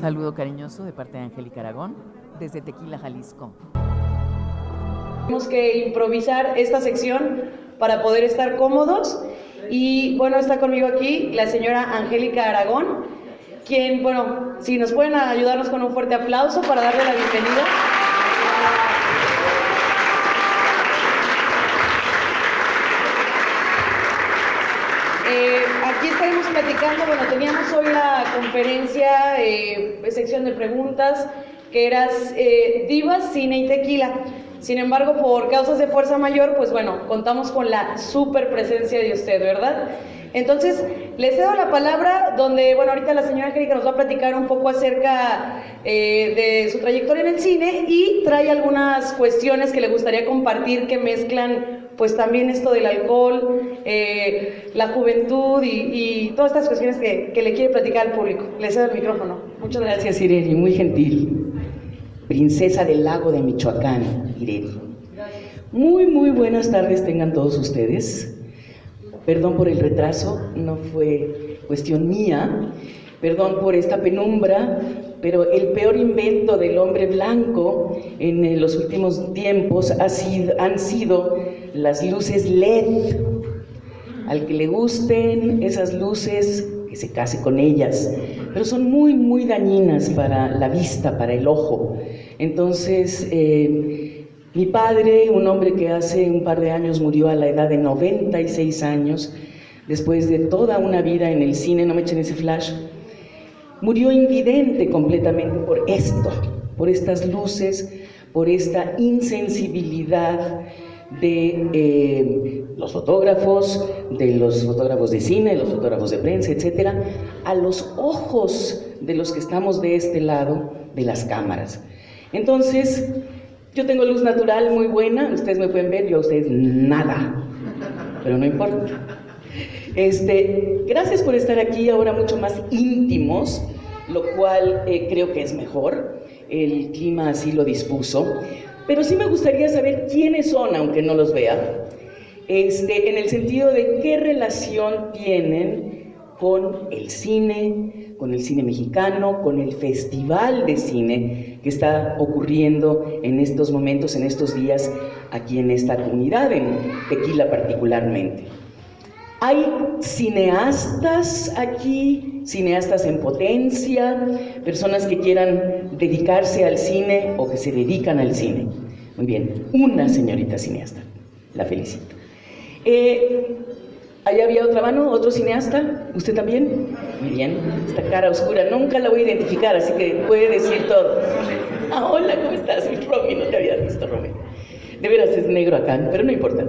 saludo cariñoso de parte de Angélica Aragón, desde Tequila, Jalisco. Tenemos que improvisar esta sección para poder estar cómodos. Y bueno, está conmigo aquí la señora Angélica Aragón, quien, bueno, si nos pueden ayudarnos con un fuerte aplauso para darle la bienvenida. Aquí estaremos platicando, bueno, teníamos hoy la conferencia, sección de preguntas, que era Divas, Cine y Tequila. Sin embargo, por causas de fuerza mayor, pues bueno, contamos con la super presencia de usted, ¿verdad? Entonces, les cedo la palabra, donde, bueno, ahorita la señora Angélica nos va a platicar un poco acerca de su trayectoria en el cine y trae algunas cuestiones que le gustaría compartir que mezclan, pues también esto del alcohol, la juventud y todas estas cuestiones que le quiere platicar al público. Le cedo el micrófono. Muchas gracias. Gracias, Irene, muy gentil. Princesa del lago de Michoacán, Irene. Muy buenas tardes tengan todos ustedes. Perdón por el retraso, no fue cuestión mía. Perdón por esta penumbra, pero el peor invento del hombre blanco en los últimos tiempos han sido las luces LED. Al que le gusten esas luces, que se case con ellas, pero son muy dañinas para la vista, para el ojo. Entonces, mi padre, un hombre que hace un par de años murió a la edad de 96 años, después de toda una vida en el cine, no me echen ese flash, murió invidente completamente por esto, por estas luces, por esta insensibilidad de los fotógrafos de cine, los fotógrafos de prensa, etcétera, a los ojos de los que estamos de este lado de las cámaras. Entonces, yo tengo luz natural muy buena, ustedes me pueden ver, yo a ustedes nada, pero no importa. Gracias por estar aquí, ahora mucho más íntimos, lo cual creo que es mejor, el clima así lo dispuso, pero sí me gustaría saber quiénes son, aunque no los vea, en el sentido de qué relación tienen con el cine mexicano, con el festival de cine que está ocurriendo en estos momentos, en estos días, aquí en esta comunidad, en Tequila particularmente. Hay cineastas aquí, cineastas en potencia, personas que quieran dedicarse al cine o que se dedican al cine. Muy bien, una señorita cineasta, la felicito. Allá había otra mano, otro cineasta, ¿usted también? Muy bien, esta cara oscura, nunca la voy a identificar, así que puede decir todo. Ah, hola, ¿cómo estás? Romy, no te había visto, Romy. De veras es negro acá, pero no importa.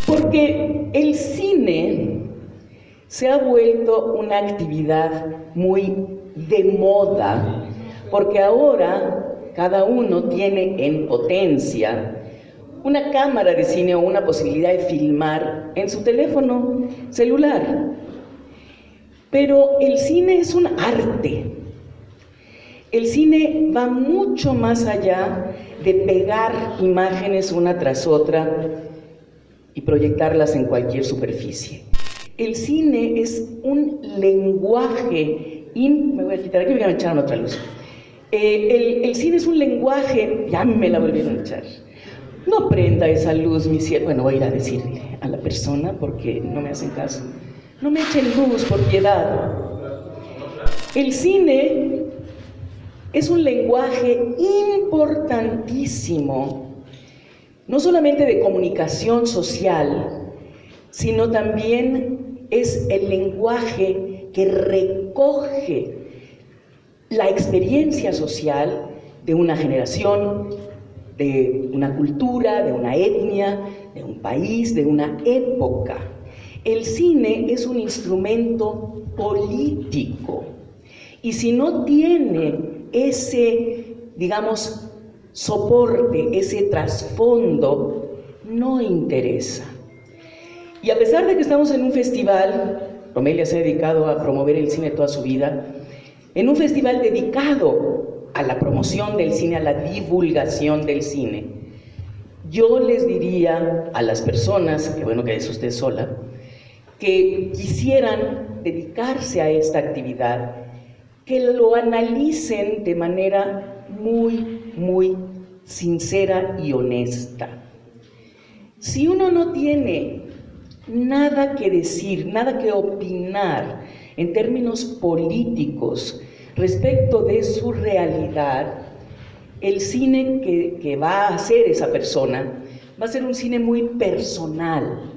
Porque el cine se ha vuelto una actividad muy de moda, porque ahora cada uno tiene en potencia una cámara de cine o una posibilidad de filmar en su teléfono celular. Pero el cine es un arte. El cine va mucho más allá de pegar imágenes una tras otra y proyectarlas en cualquier superficie. El cine es un lenguaje, me voy a quitar aquí porque me echaron otra luz. El cine es un lenguaje, ya me la volvieron a echar. No prenda esa luz, mi cielo. Bueno, voy a ir a decirle a la persona porque no me hacen caso. No me echen luz, por piedad. El cine es un lenguaje importantísimo, no solamente de comunicación social, sino también es el lenguaje que recoge la experiencia social de una generación, de una cultura, de una etnia, de un país, de una época. El cine es un instrumento político y si no tiene ese, digamos, soporte, ese trasfondo, no interesa. Y a pesar de que estamos en un festival, Romelia se ha dedicado a promover el cine toda su vida, en un festival dedicado a la promoción del cine, a la divulgación del cine, yo les diría a las personas, que bueno que es usted sola, que quisieran dedicarse a esta actividad, que lo analicen de manera muy sincera y honesta. Si uno no tiene nada que decir, nada que opinar en términos políticos respecto de su realidad, el cine que va a hacer esa persona va a ser un cine muy personal.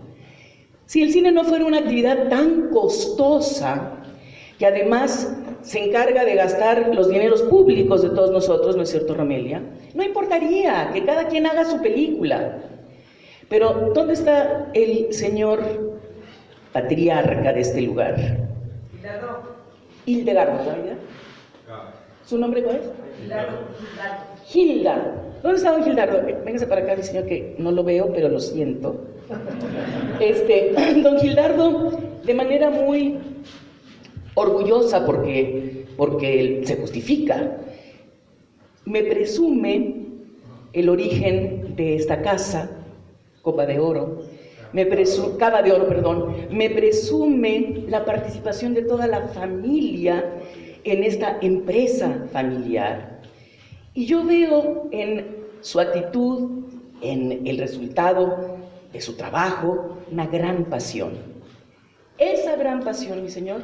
Si el cine no fuera una actividad tan costosa, que además se encarga de gastar los dineros públicos de todos nosotros, ¿no es cierto, Romelia? No importaría que cada quien haga su película. Pero, ¿dónde está el señor patriarca de este lugar? Hildegardo, ¿sabes? ¿Su nombre cuál es? Hildardo. ¿Dónde está don Hildardo? Véngase para acá, mi señor, que no lo veo, pero lo siento. Don Hildardo, de manera muy orgullosa, porque él se justifica, me presume el origen de esta casa, Cava de Oro, me presume la participación de toda la familia en esta empresa familiar. Y yo veo en su actitud, en el resultado de su trabajo, una gran pasión. Esa gran pasión, mi señor,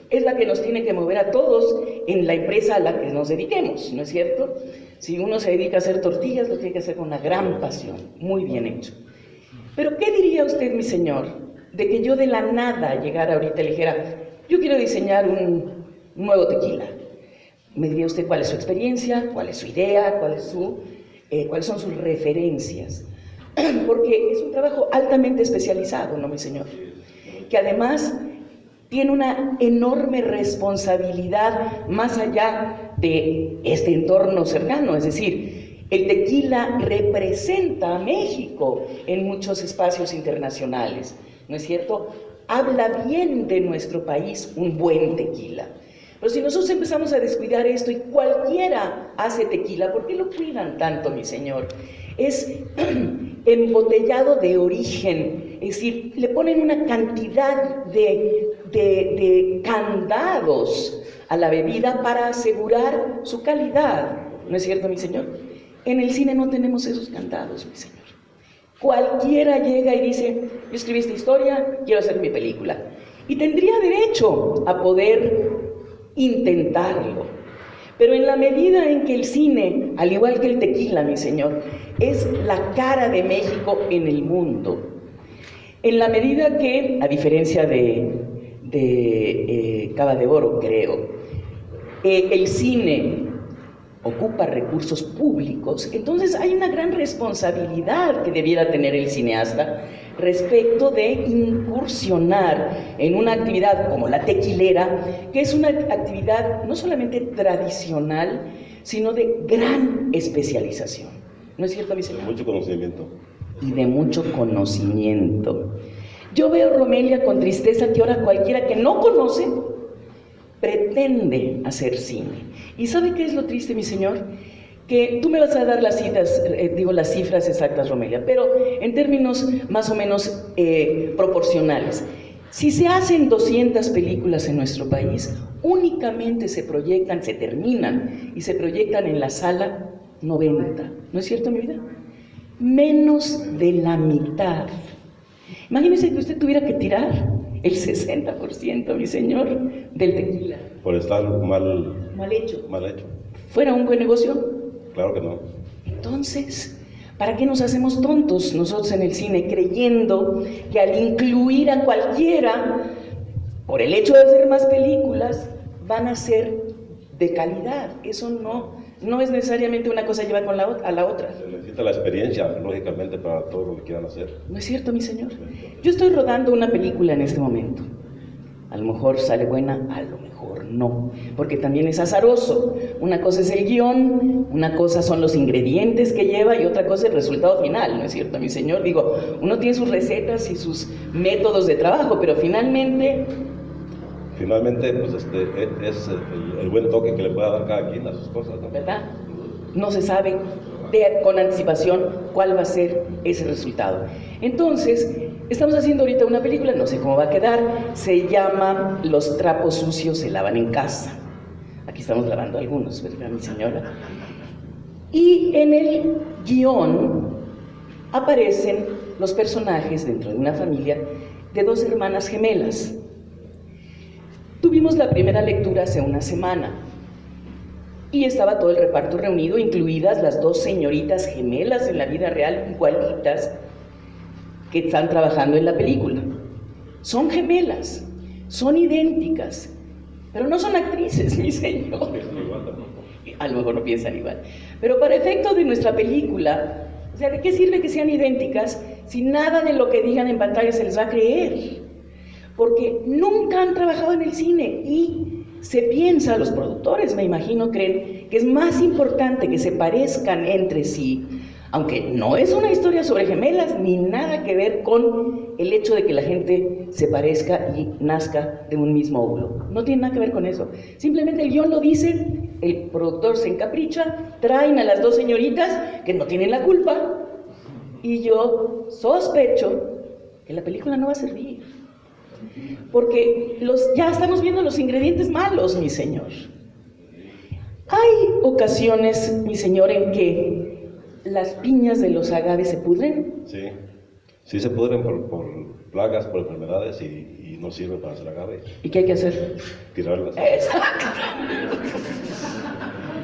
es la que nos tiene que mover a todos en la empresa a la que nos dediquemos, ¿no es cierto? Si uno se dedica a hacer tortillas, lo tiene que hacer con una gran pasión, muy bien hecho. Pero, ¿qué diría usted, mi señor, de que yo de la nada llegara ahorita y le dijera, yo quiero diseñar un nuevo tequila? Me diría usted cuál es su experiencia, cuál es su idea, cuáles son sus referencias. Porque es un trabajo altamente especializado, ¿no, mi señor? Que además tiene una enorme responsabilidad más allá de este entorno cercano, es decir, el tequila representa a México en muchos espacios internacionales, ¿no es cierto? Habla bien de nuestro país un buen tequila. Pero si nosotros empezamos a descuidar esto y cualquiera hace tequila, ¿por qué lo cuidan tanto, mi señor? Es embotellado de origen, es decir, le ponen una cantidad de candados a la bebida para asegurar su calidad, ¿no es cierto, mi señor? En el cine no tenemos esos candados, mi señor. Cualquiera llega y dice, yo escribí esta historia, quiero hacer mi película. Y tendría derecho a poder intentarlo. Pero en la medida en que el cine, al igual que el tequila, mi señor, es la cara de México en el mundo, en la medida que, a diferencia de Cava de Oro, creo, el cine ocupa recursos públicos, entonces hay una gran responsabilidad que debiera tener el cineasta respecto de incursionar en una actividad como la tequilera, que es una actividad no solamente tradicional, sino de gran especialización. ¿No es cierto, mi señor? De mucho conocimiento. Y de mucho conocimiento. Yo veo, Romelia, con tristeza que ahora cualquiera que no conoce pretende hacer cine. ¿Y sabe qué es lo triste, mi señor? Que tú me vas a dar las cifras exactas, Romelia, pero en términos más o menos proporcionales. Si se hacen 200 películas en nuestro país, únicamente se terminan y se proyectan en la sala 90. ¿No es cierto, mi vida? Menos de la mitad. Imagínese que usted tuviera que tirar el 60%, mi señor, del tequila. Por estar mal hecho. Mal hecho. ¿Fuera un buen negocio? Claro que no. Entonces, ¿para qué nos hacemos tontos nosotros en el cine creyendo que al incluir a cualquiera, por el hecho de hacer más películas, van a ser de calidad? Eso no es necesariamente una cosa lleva a la otra. Se necesita la experiencia, lógicamente, para todo lo que quieran hacer. ¿No es cierto, mi señor? Yo estoy rodando una película en este momento. A lo mejor sale buena, a lo mejor no, porque también es azaroso. Una cosa es el guión, una cosa son los ingredientes que lleva y otra cosa es el resultado final, ¿no es cierto, mi señor? Digo, uno tiene sus recetas y sus métodos de trabajo, pero finalmente, pues es el buen toque que le pueda dar cada quien a sus cosas, ¿no? ¿Verdad? No se sabe con anticipación cuál va a ser ese resultado. Entonces, estamos haciendo ahorita una película, no sé cómo va a quedar, se llama Los trapos sucios se lavan en casa. Aquí estamos grabando algunos, ¿verdad, mi señora? Y en el guión aparecen los personajes dentro de una familia de 2 hermanas gemelas. Tuvimos la primera lectura hace una semana y estaba todo el reparto reunido, incluidas las 2 señoritas gemelas en la vida real, igualitas, que están trabajando en la película. Son gemelas, son idénticas, pero no son actrices, mi señor. A lo mejor no piensan igual. Pero para efecto de nuestra película, o sea, ¿de qué sirve que sean idénticas si nada de lo que digan en pantalla se les va a creer? Porque nunca han trabajado en el cine y se piensa, los productores me imagino creen que es más importante que se parezcan entre sí, aunque no es una historia sobre gemelas ni nada que ver con el hecho de que la gente se parezca y nazca de un mismo óvulo. No tiene nada que ver con eso. Simplemente el guión lo dice, el productor se encapricha, traen a las 2 señoritas que no tienen la culpa y yo sospecho que la película no va a servir. Porque ya estamos viendo los ingredientes malos, mi señor. Hay ocasiones, mi señor, en que las piñas de los agaves se pudren. Sí, sí se pudren por plagas, por enfermedades y no sirven para hacer agave. ¿Y qué hay que hacer? Tirarlas. Exacto.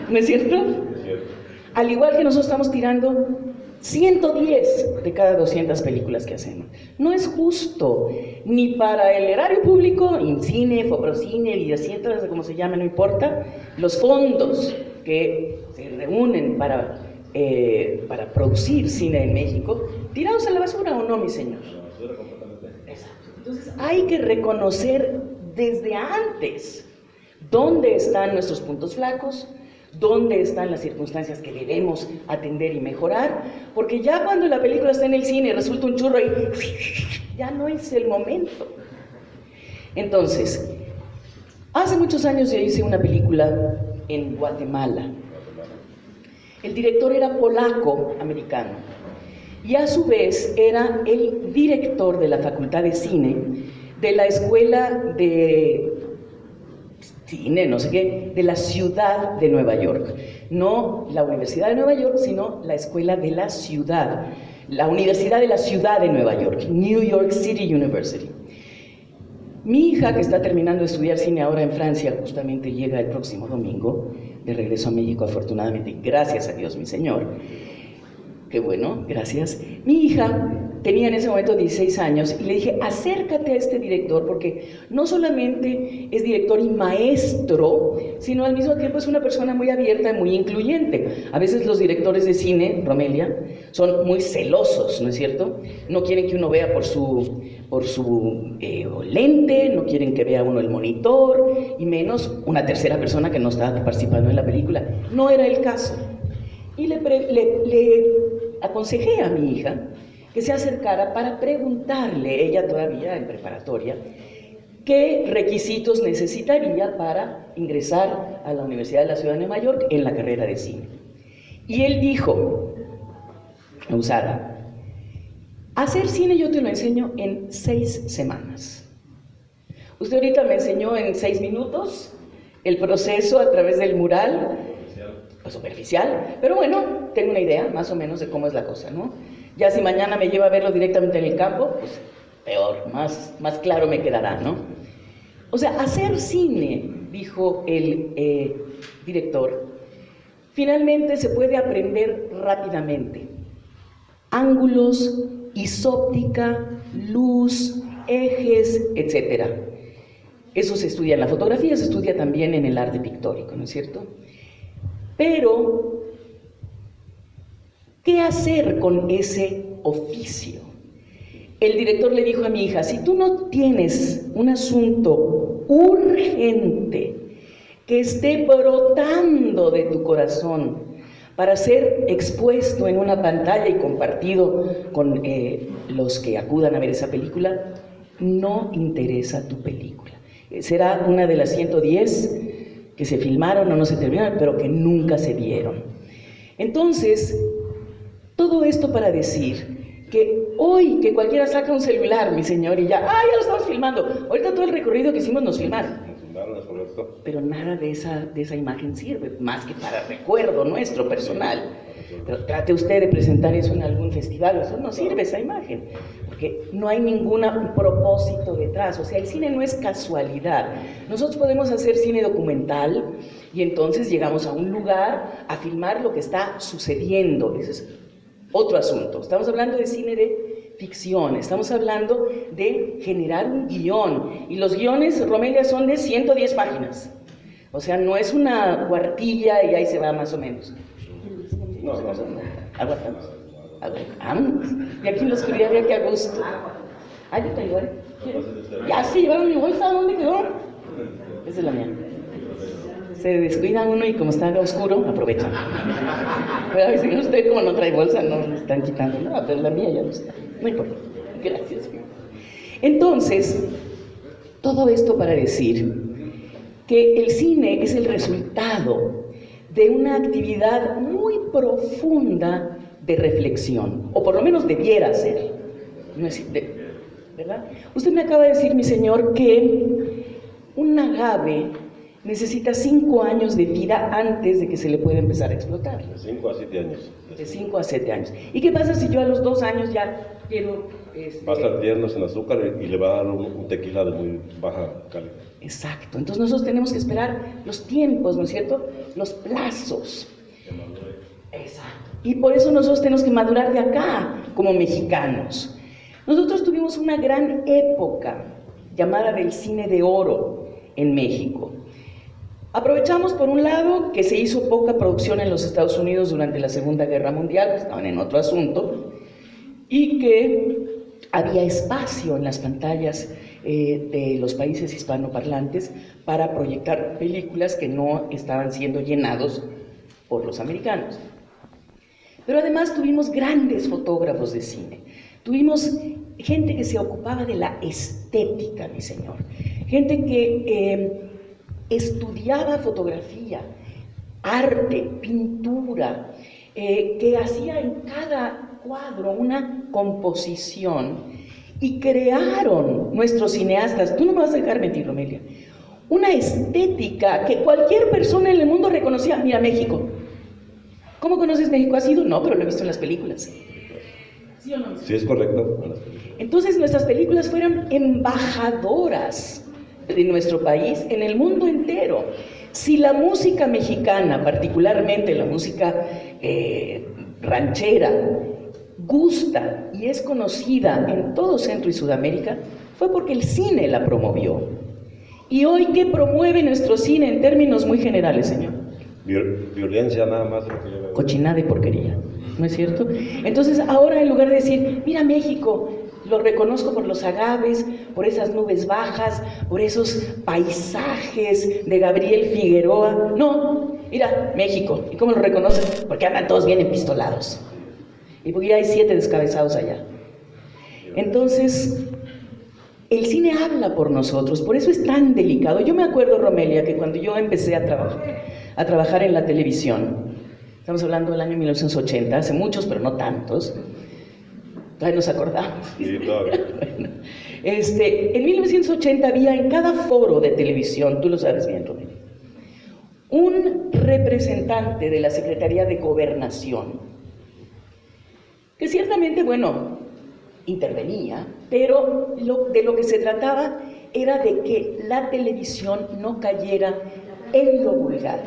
¿No es cierto? Es cierto. Al igual que nosotros estamos tirando 110 de cada 200 películas que hacemos. No es justo, ni para el erario público, Incine, Foprocine, Videocentro, como se llame, no importa, los fondos que se reúnen para producir cine en México, tirados a la basura, ¿o no, mi señor? A la basura completamente. Exacto. Entonces hay que reconocer desde antes dónde están nuestros puntos flacos, dónde están las circunstancias que debemos atender y mejorar, porque ya cuando la película está en el cine y resulta un churro y ya no es el momento. Entonces, hace muchos años yo hice una película en Guatemala. El director era polaco-americano y a su vez era el director de la Facultad de Cine de la Escuela de Cine, no sé qué, de la ciudad de Nueva York. No la Universidad de Nueva York, sino la Escuela de la Ciudad, la Universidad de la Ciudad de Nueva York, New York City University. Mi hija, que está terminando de estudiar cine ahora en Francia, justamente llega el próximo domingo, de regreso a México, afortunadamente, gracias a Dios, mi señor. Qué bueno, gracias. Mi hija tenía en ese momento 16 años y le dije, acércate a este director porque no solamente es director y maestro, sino al mismo tiempo es una persona muy abierta y muy incluyente. A veces los directores de cine, Romelia, son muy celosos, ¿no es cierto? No quieren que uno vea por su lente, no quieren que vea uno el monitor, y menos una tercera persona que no está participando en la película. No era el caso. Y le aconsejé a mi hija que se acercara para preguntarle, ella todavía en preparatoria, qué requisitos necesitaría para ingresar a la Universidad de la Ciudad de Nueva York en la carrera de cine. Y él dijo, Usada, hacer cine yo te lo enseño en 6 semanas. Usted ahorita me enseñó en 6 minutos el proceso a través del mural, superficial, pero bueno, tengo una idea más o menos de cómo es la cosa, ¿no? Ya si mañana me lleva a verlo directamente en el campo, pues peor, más claro me quedará, ¿no? O sea, hacer cine, dijo el director, finalmente se puede aprender rápidamente. Ángulos, isóptica, luz, ejes, etc. Eso se estudia en la fotografía, se estudia también en el arte pictórico, ¿no es cierto? Pero, ¿qué hacer con ese oficio? El director le dijo a mi hija, si tú no tienes un asunto urgente que esté brotando de tu corazón para ser expuesto en una pantalla y compartido con los que acudan a ver esa película, no interesa tu película. Será una de las 110 que se filmaron o no se terminaron, pero que nunca se vieron. Entonces, todo esto para decir que hoy que cualquiera saca un celular, mi señor, y ya lo estamos filmando. Ahorita todo el recorrido que hicimos nos filmaron. Claro, es correcto. Pero nada de esa imagen sirve, más que para recuerdo nuestro personal. Pero trate usted de presentar eso en algún festival, eso no sirve, esa imagen, porque no hay ningún propósito detrás. O sea, el cine no es casualidad. Nosotros podemos hacer cine documental y entonces llegamos a un lugar a filmar lo que está sucediendo. Ese es otro asunto. Estamos hablando de cine de ficción, estamos hablando de generar un guión, y los guiones, Romelia, son de 110 páginas. O sea, no es una cuartilla y ahí se va más o menos. No. Aguantamos. Y aquí en la oscuridad vea que a gusto. Ah, yo tengo, ¿eh? Ya se llevaron mi bolsa, ¿dónde quedó? Esa es la mía. Se descuidan uno y como está oscuro, aprovechan. Pero a veces usted, como no trae bolsa, no le están quitando nada, pero la mía ya no está. No importa. Gracias. Entonces, todo esto para decir que el cine es el resultado de una actividad muy profunda de reflexión, o por lo menos debiera ser, no es, ¿verdad? Usted me acaba de decir, mi señor, que un agave necesita 5 años de vida antes de que se le pueda empezar a explotar. De 5 a 7 años. De 5 a 7 años. ¿Y qué pasa si yo a los 2 años ya quiero... Va a estar tierno sin azúcar y le va a dar un tequila de muy baja calidad. Exacto. Entonces nosotros tenemos que esperar los tiempos, ¿no es cierto? Los plazos. Exacto. Y por eso nosotros tenemos que madurar de acá, como mexicanos. Nosotros tuvimos una gran época llamada del cine de oro en México. Aprovechamos, por un lado, que se hizo poca producción en los Estados Unidos durante la Segunda Guerra Mundial, estaban en otro asunto, y que había espacio en las pantallas de los países hispanoparlantes para proyectar películas que no estaban siendo llenados por los americanos. Pero además tuvimos grandes fotógrafos de cine, tuvimos gente que se ocupaba de la estética, mi señor, gente que estudiaba fotografía, arte, pintura, que hacía en cada cuadro una composición, y crearon nuestros cineastas, tú no me vas a dejar mentir, Romelia, una estética que cualquier persona en el mundo reconocía. Mira, México. ¿Cómo conoces México? ¿Has ido? No, pero lo he visto en las películas. ¿Sí o no? Sí, es correcto. Entonces nuestras películas fueron embajadoras de nuestro país en el mundo entero. Si la música mexicana, particularmente la música ranchera, gusta y es conocida en todo Centro y Sudamérica, fue porque el cine la promovió. ¿Y hoy qué promueve nuestro cine en términos muy generales, señor? Violencia nada más. Cochinada y porquería, ¿no es cierto? Entonces ahora, en lugar de decir, mira México, lo reconozco por los agaves, por esas nubes bajas, por esos paisajes de Gabriel Figueroa, no, mira, México. ¿Y cómo lo reconocen? Porque andan todos bien empistolados. Y porque ya hay 7 descabezados allá. Entonces, el cine habla por nosotros, por eso es tan delicado. Yo me acuerdo, Romelia, que cuando yo empecé a trabajar en la televisión, estamos hablando del año 1980, hace muchos, pero no tantos, todavía nos acordamos. Sí, todavía. Bueno, en 1980 había en cada foro de televisión, tú lo sabes bien, Romelia, un representante de la Secretaría de Gobernación, que ciertamente, bueno, intervenía, pero de lo que se trataba era de que la televisión no cayera en lo vulgar,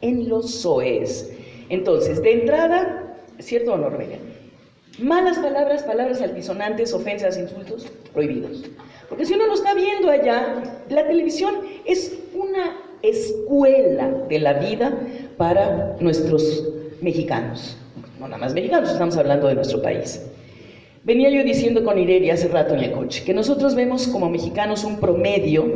en lo soez. Entonces, de entrada, ¿cierto o no, Romelia? Malas palabras, palabras altisonantes, ofensas, insultos, prohibidos. Porque si uno lo está viendo allá, la televisión es una escuela de la vida para nuestros mexicanos. No nada más mexicanos, estamos hablando de nuestro país. Venía yo diciendo con Ireri hace rato en el coche, que nosotros vemos como mexicanos un promedio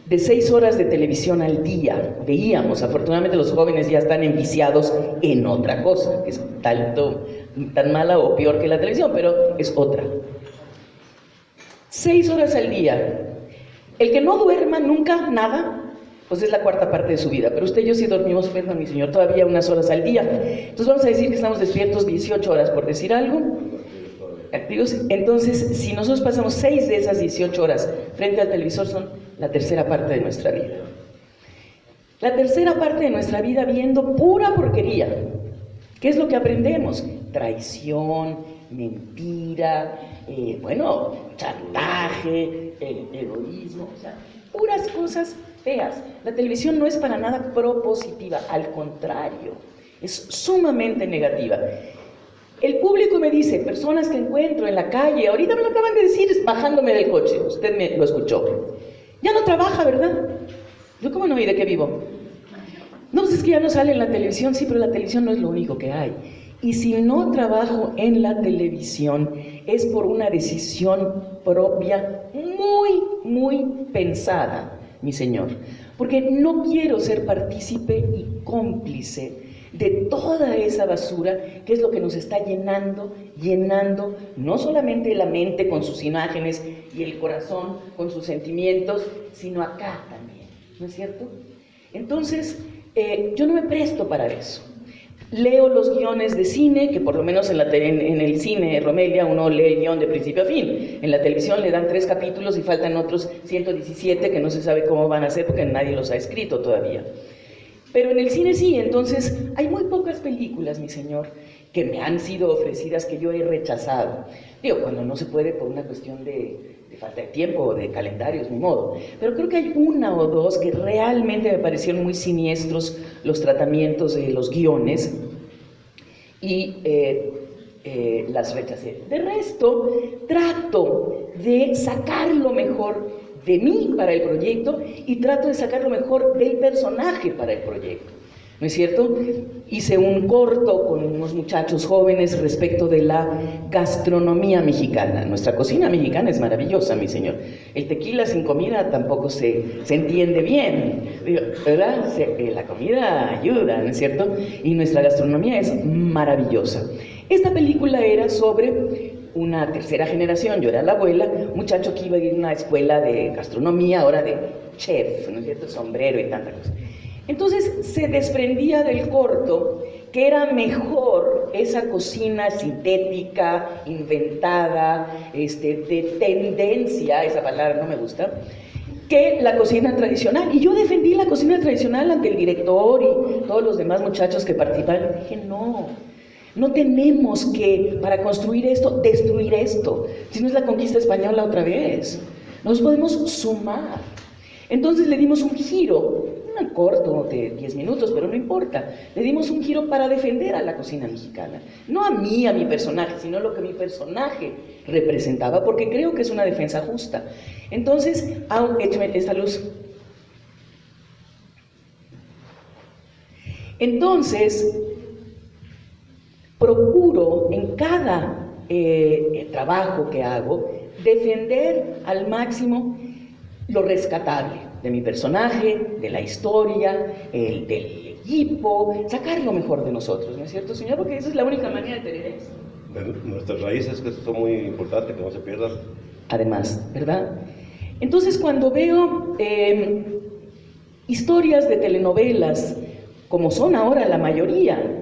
de 6 horas de televisión al día. Veíamos, afortunadamente los jóvenes ya están enviciados en otra cosa, que es tan mala o peor que la televisión, pero es otra. 6 horas al día. El que no duerma nunca, nada, pues es la 4ª parte de su vida. Pero usted y yo sí dormimos, perdón, mi señor, todavía unas horas al día. Entonces vamos a decir que estamos despiertos 18 horas, por decir algo. Activos. Entonces, si nosotros pasamos 6 de esas 18 horas frente al televisor, son la tercera parte de nuestra vida. La tercera parte de nuestra vida viendo pura porquería. ¿Qué es lo que aprendemos? Traición, mentira, chantaje, egoísmo, o sea, puras cosas feas. La televisión no es para nada propositiva, al contrario, es sumamente negativa. El público me dice, personas que encuentro en la calle, ahorita me lo acaban de decir bajándome del coche, usted me lo escuchó. Ya no trabaja, ¿verdad? Yo, ¿cómo no? ¿Y de qué vivo? No, pues es que ya no sale en la televisión, sí, pero la televisión no es lo único que hay. Y si no trabajo en la televisión es por una decisión propia muy pensada, mi señor. Porque no quiero ser partícipe y cómplice de toda esa basura que es lo que nos está llenando no solamente la mente con sus imágenes y el corazón con sus sentimientos, sino acá también, ¿no es cierto? Entonces, yo no me presto para eso. Leo los guiones de cine, que por lo menos en el cine, Romelia, uno lee el guión de principio a fin. En la televisión le dan 3 capítulos y faltan otros 117 que no se sabe cómo van a ser porque nadie los ha escrito todavía. Pero en el cine sí, entonces hay muy pocas películas, mi señor, que me han sido ofrecidas que yo he rechazado. Digo, cuando no se puede por una cuestión de falta de tiempo o de calendarios, ni modo. Pero creo que hay 1 o 2 que realmente me parecieron muy siniestros los tratamientos de los guiones y las rechacé. De resto, trato de sacar lo mejor de mí para el proyecto y trato de sacar lo mejor del personaje para el proyecto, ¿no es cierto? Hice un corto con unos muchachos jóvenes respecto de la gastronomía mexicana. Nuestra cocina mexicana es maravillosa, mi señor. El tequila sin comida tampoco se entiende bien, ¿verdad? La comida ayuda, ¿no es cierto? Y nuestra gastronomía es maravillosa. Esta película era sobre una tercera generación, yo era la abuela, muchacho que iba a ir a una escuela de gastronomía, ahora de chef, ¿no es cierto? Sombrero y tanta cosa. Entonces se desprendía del corto que era mejor esa cocina sintética, inventada, de tendencia, esa palabra no me gusta, que la cocina tradicional. Y yo defendí la cocina tradicional ante el director y todos los demás muchachos que participaron. Dije, no tenemos que, para construir esto, destruir esto. Si no es la conquista española otra vez. Nos podemos sumar. Entonces le dimos un giro, un corto de 10 minutos, pero no importa. Le dimos un giro para defender a la cocina mexicana. No a mí, a mi personaje, sino lo que mi personaje representaba, porque creo que es una defensa justa. Entonces, échame esta luz. Entonces, procuro en cada trabajo que hago defender al máximo lo rescatable de mi personaje, de la historia, del equipo, sacar lo mejor de nosotros, ¿no es cierto, señor? Porque esa es la única manera de tener eso. Nuestras raíces que son muy importantes, que no se pierdan. Además, ¿verdad? Entonces, cuando veo historias de telenovelas, como son ahora la mayoría,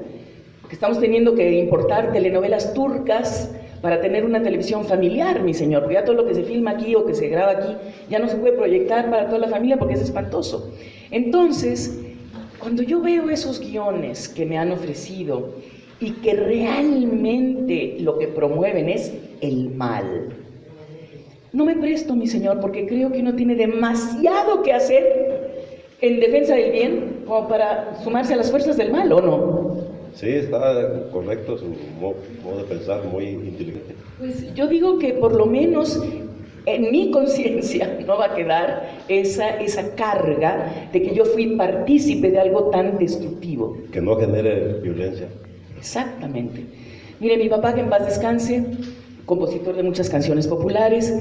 que estamos teniendo que importar telenovelas turcas para tener una televisión familiar, mi señor, porque ya todo lo que se filma aquí o que se graba aquí ya no se puede proyectar para toda la familia porque es espantoso. Entonces, cuando yo veo esos guiones que me han ofrecido y que realmente lo que promueven es el mal, no me presto, mi señor, porque creo que uno tiene demasiado que hacer en defensa del bien como para sumarse a las fuerzas del mal, ¿o no? Sí, está correcto su modo de pensar, muy inteligente. Pues yo digo que por lo menos en mi conciencia no va a quedar esa carga de que yo fui partícipe de algo tan destructivo. Que no genere violencia. Exactamente. Mire, mi papá, que en paz descanse, compositor de muchas canciones populares,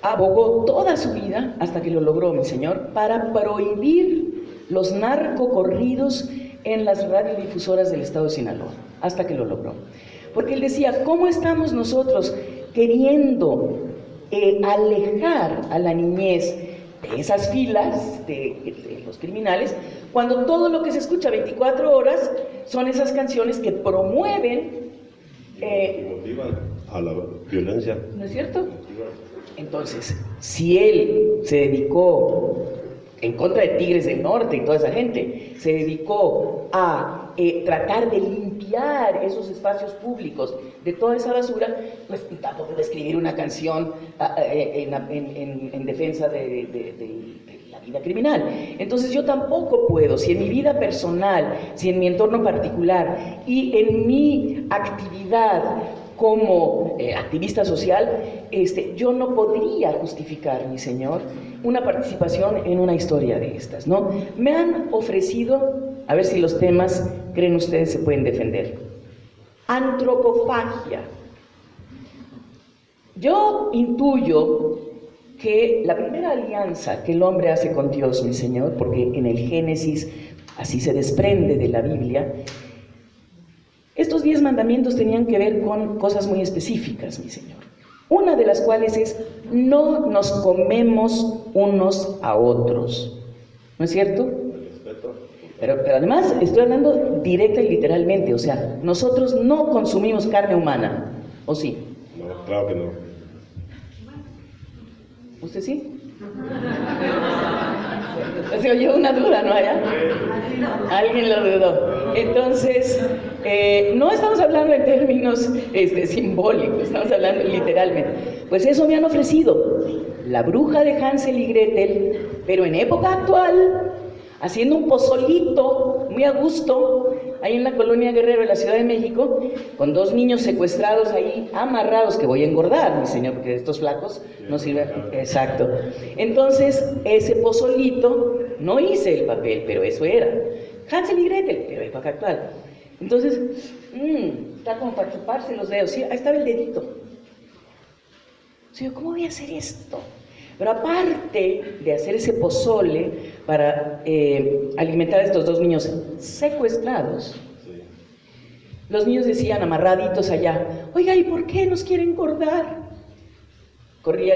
abogó toda su vida, hasta que lo logró, mi señor, para prohibir los narcocorridos en las radiodifusoras del estado de Sinaloa, hasta que lo logró. Porque él decía, ¿cómo estamos nosotros queriendo alejar a la niñez de esas filas de los criminales, cuando todo lo que se escucha 24 horas son esas canciones que promueven motivan a la violencia? ¿No es cierto? Entonces, si él se dedicó, en contra de Tigres del Norte y toda esa gente, se dedicó a tratar de limpiar esos espacios públicos de toda esa basura, pues tampoco de escribir una canción en defensa de la vida criminal. Entonces yo tampoco puedo, si en mi vida personal, si en mi entorno particular y en mi actividad como activista social, yo no podría justificar, mi señor, una participación en una historia de estas, ¿no? Me han ofrecido, a ver si los temas creen ustedes se pueden defender. Antropofagia. Yo intuyo que la primera alianza que el hombre hace con Dios, mi señor, porque en el Génesis así se desprende de la Biblia, estos 10 mandamientos tenían que ver con cosas muy específicas, mi señor. Una de las cuales es, no nos comemos unos a otros. ¿No es cierto? Pero además estoy hablando directa y literalmente, o sea, nosotros no consumimos carne humana, ¿o sí? No, claro que no. ¿Usted sí? Se oyó una duda, ¿no? Allá. Alguien lo dudó. Entonces, no estamos hablando en términos simbólicos, estamos hablando literalmente. Pues eso me han ofrecido. La bruja de Hansel y Gretel, pero en época actual, haciendo un pozolito muy a gusto, ahí en la colonia Guerrero de la Ciudad de México, con 2 niños secuestrados ahí, amarrados, que voy a engordar, mi señor, porque estos flacos no sirven. Exacto. Entonces, ese pozolito, no hice el papel, pero eso era. Hansel y Gretel, pero época actual. Entonces, está como para chuparse los dedos, ¿sí? Ahí estaba el dedito. Sí, ¿cómo voy a hacer esto? Pero aparte de hacer ese pozole para alimentar a estos 2 niños secuestrados, sí, los niños decían amarraditos allá, oiga, ¿y por qué nos quieren engordar? Recorría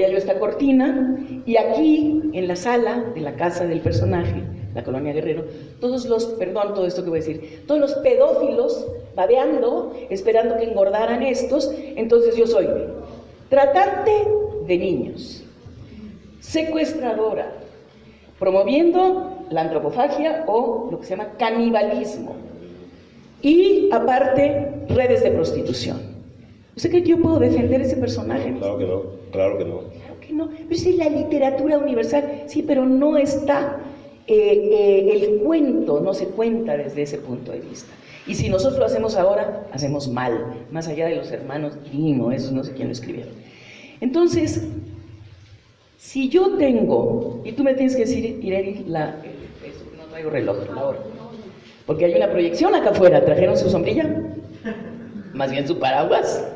yo esta cortina, y aquí, en la sala de la casa del personaje, la colonia Guerrero, todo esto que voy a decir, todos los pedófilos babeando, esperando que engordaran estos. Entonces yo soy tratante de niños, secuestradora, promoviendo la antropofagia o lo que se llama canibalismo, y aparte redes de prostitución. ¿Usted cree que yo puedo defender ese personaje? Claro que no, claro que no. Claro que no, pero es la literatura universal, sí, pero no está, el cuento no se cuenta desde ese punto de vista. Y si nosotros lo hacemos ahora, hacemos mal, más allá de los hermanos Grimm, esos no sé quién lo escribieron. Entonces, si yo tengo, y tú me tienes que decir, Irene, no traigo reloj, la hora, porque hay una proyección acá afuera, ¿trajeron su sombrilla? Más bien su paraguas.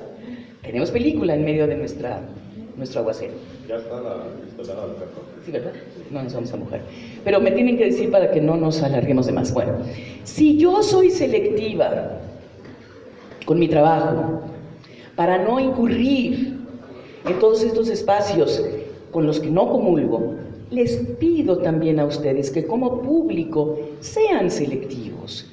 Tenemos película en medio de nuestro aguacero. Ya está la instalada la carta. Sí, ¿verdad? No nos vamos a mojar. Pero me tienen que decir para que no nos alarguemos de más. Bueno, si yo soy selectiva con mi trabajo, para no incurrir en todos estos espacios con los que no comulgo, les pido también a ustedes que como público sean selectivos.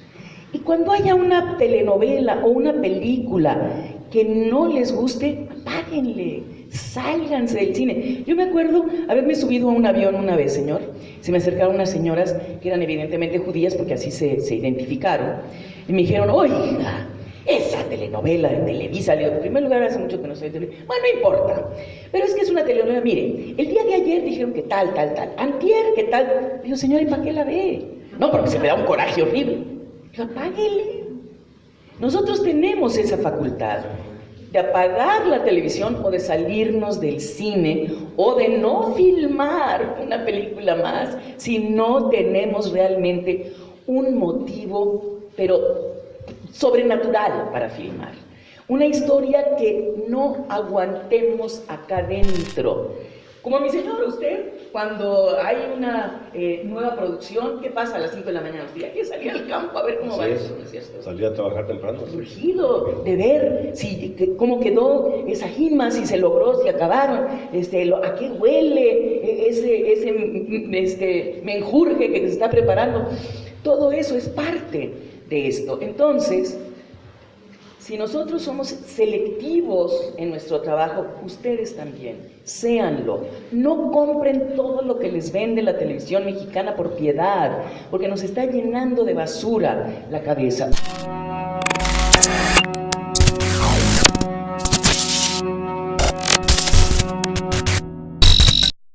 Y cuando haya una telenovela o una película que no les guste, apáguenle, sálganse del cine. Yo me acuerdo haberme subido a un avión una vez, señor. Se me acercaron unas señoras que eran evidentemente judías, porque así se identificaron, y me dijeron, oiga, esa telenovela de Televisa. Le digo, en primer lugar, hace mucho que no soy de Televisa. Bueno, no importa, pero es que es una telenovela. Mire, el día de ayer dijeron que tal, antier que tal. Digo, señora, ¿y para qué la ve? No, porque se me da un coraje horrible. Digo, apáguele. Nosotros tenemos esa facultad de apagar la televisión o de salirnos del cine o de no filmar una película más si no tenemos realmente un motivo, pero sobrenatural para filmar. Una historia que no aguantemos acá dentro. Como mi señor, usted, cuando hay una nueva producción, ¿qué pasa a las 5 de la mañana? Usted hay que salir al campo a ver cómo va eso, ¿no es cierto? Salir a trabajar temprano. Surgido de ver cómo quedó esa gima, si se logró, si acabaron, a qué huele ese menjurje que se está preparando. Todo eso es parte de esto. Entonces, Si nosotros somos selectivos en nuestro trabajo, ustedes también, séanlo. No compren todo lo que les vende la televisión mexicana por piedad, porque nos está llenando de basura la cabeza.